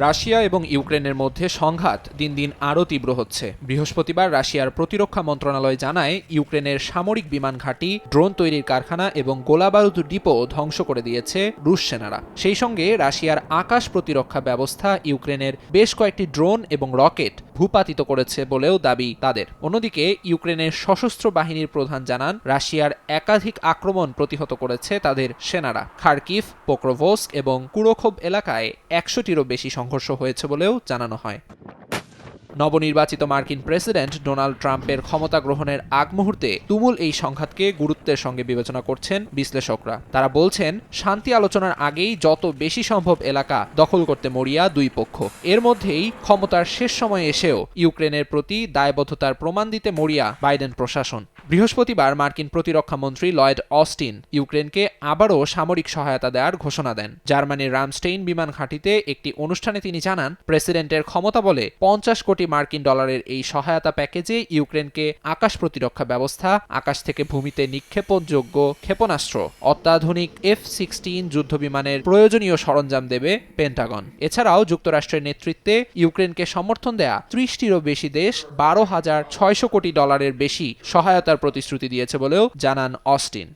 Russia এবং ইউক্রেনের মধ্যে সংঘাত দিন দিন আরও তীব্র হচ্ছে। বৃহস্পতিবার রাশিয়ার প্রতিরক্ষা মন্ত্রণালয় জানায়, ইউক্রেনের সামরিক বিমান ঘাঁটি, ড্রোন তৈরির কারখানা এবং গোলাবারুদ ডিপো ধ্বংস করে দিয়েছে রুশ সেনারা। সেই সঙ্গে রাশিয়ার আকাশ প্রতিরক্ষা ব্যবস্থা ইউক্রেনের বেশ কয়েকটি ড্রোন এবং রকেট ভূপাতিত করেছে বলেও দাবি তাদের। অন্যদিকে ইউক্রেনের সশস্ত্র বাহিনীর প্রধান জানান, রাশিয়ার একাধিক আক্রমণ প্রতিহত করেছে তাদের সেনারা। খার্কিভ, পোক্রোভস্ক এবং কুরোখোভ এলাকায় 100টিরও বেশি সংঘর্ষ হয়েছে বলেও জানানো হয়। নবনির্বাচিত মার্কিন প্রেসিডেন্ট ডোনাল্ড ট্রাম্পের ক্ষমতা গ্রহণের আগ মুহূর্তে তুমুল এই সংঘাতকে গুরুত্বের সঙ্গে বিবেচনা করছেন বিশ্লেষকরা। তারা বলছেন, শান্তি আলোচনার আগেই যত বেশি সম্ভব এলাকা দখল করতে মরিয়া দুই পক্ষ। এর মধ্যেই ক্ষমতার শেষ সময়ে এসেও ইউক্রেনের প্রতি দায়বদ্ধতার প্রমাণ দিতে মরিয়া বাইডেন প্রশাসন। বৃহস্পতিবার মার্কিন প্রতিরক্ষা মন্ত্রী লয়েড অস্টিন ইউক্রেনকে আবারও সামরিক সহায়তা দেওয়ার ঘোষণা দেন। জার্মানির রামস্টেইন বিমান ঘাঁটিতে একটি অনুষ্ঠানে তিনি জানান, প্রেসিডেন্টের ক্ষমতা বলে 50 কোটি মার্কিন ডলারের এই সহায়তা প্যাকেজে ইউক্রেনকে আকাশ প্রতিরক্ষা ব্যবস্থা, আকাশ থেকে ভূমিতে নিক্ষেপণযোগ্য ক্ষেপণাস্ত্র, অত্যাধুনিক F-16 যুদ্ধবিমানের প্রয়োজনীয় সরঞ্জাম দেবে পেন্টাগন। এছাড়াও যুক্তরাষ্ট্রের নেতৃত্বে ইউক্রেনকে সমর্থন দেয়া 30টিরও বেশি দেশ 12,600 কোটি ডলারের বেশি সহায়তার প্রতিশ্রুতি দিয়েছে বলেও জানান অস্টিন।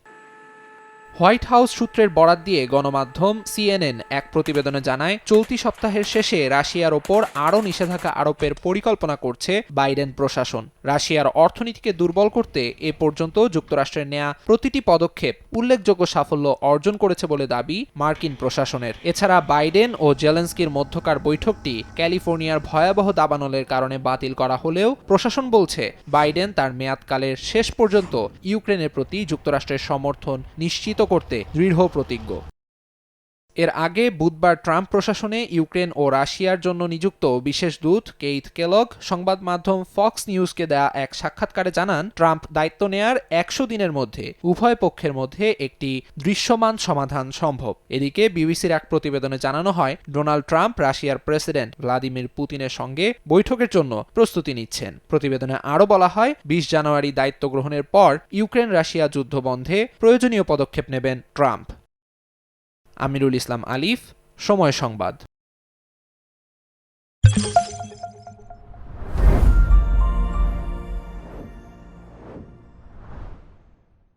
হোয়াইট হাউস সূত্রের বরাত দিয়ে গণমাধ্যম CNN এক প্রতিবেদনে জানায়, চলতি সপ্তাহের শেষে রাশিয়ার ওপর আরও নিষেধাজ্ঞা আরোপের পরিকল্পনা করছে বাইডেন প্রশাসন। রাশিয়ার অর্থনীতিকে দুর্বল করতে এ পর্যন্ত যুক্তরাষ্ট্রের নেয়া প্রতিটি পদক্ষেপ উল্লেখযোগ্য সাফল্য অর্জন করেছে বলে দাবি মার্কিন প্রশাসনের। এছাড়া বাইডেন ও জেলেন্সকির মধ্যকার বৈঠকটি ক্যালিফোর্নিয়ার ভয়াবহ দাবানলের কারণে বাতিল করা হলেও প্রশাসন বলছে, বাইডেন তার মেয়াদকালের শেষ পর্যন্ত ইউক্রেনের প্রতি যুক্তরাষ্ট্রের সমর্থন নিশ্চিত করতে দৃঢ় প্রতিজ্ঞ। এর আগে বুধবার ট্রাম্প প্রশাসনে ইউক্রেন ও রাশিয়ার জন্য নিযুক্ত বিশেষ দূত কেইথ কেলগ সংবাদ মাধ্যম ফক্স নিউজকে দেয়া এক সাক্ষাৎকারে জানান, ট্রাম্প দায়িত্ব নেয়ার 100 দিনের মধ্যে উভয় পক্ষের মধ্যে একটি দৃশ্যমান সমাধান সম্ভব। এদিকে বিবিসির এক প্রতিবেদনে জানানো হয়, ডোনাল্ড ট্রাম্প রাশিয়ার প্রেসিডেন্ট ভ্লাদিমির পুতিনের সঙ্গে বৈঠকের জন্য প্রস্তুতি নিচ্ছেন। প্রতিবেদনে আরও বলা হয়, 20 জানুয়ারি দায়িত্ব গ্রহণের পর ইউক্রেন রাশিয়া যুদ্ধ বন্ধে প্রয়োজনীয় পদক্ষেপ নেবেন ট্রাম্প। আমিরুল ইসলাম আলিফ, সময় সংবাদ।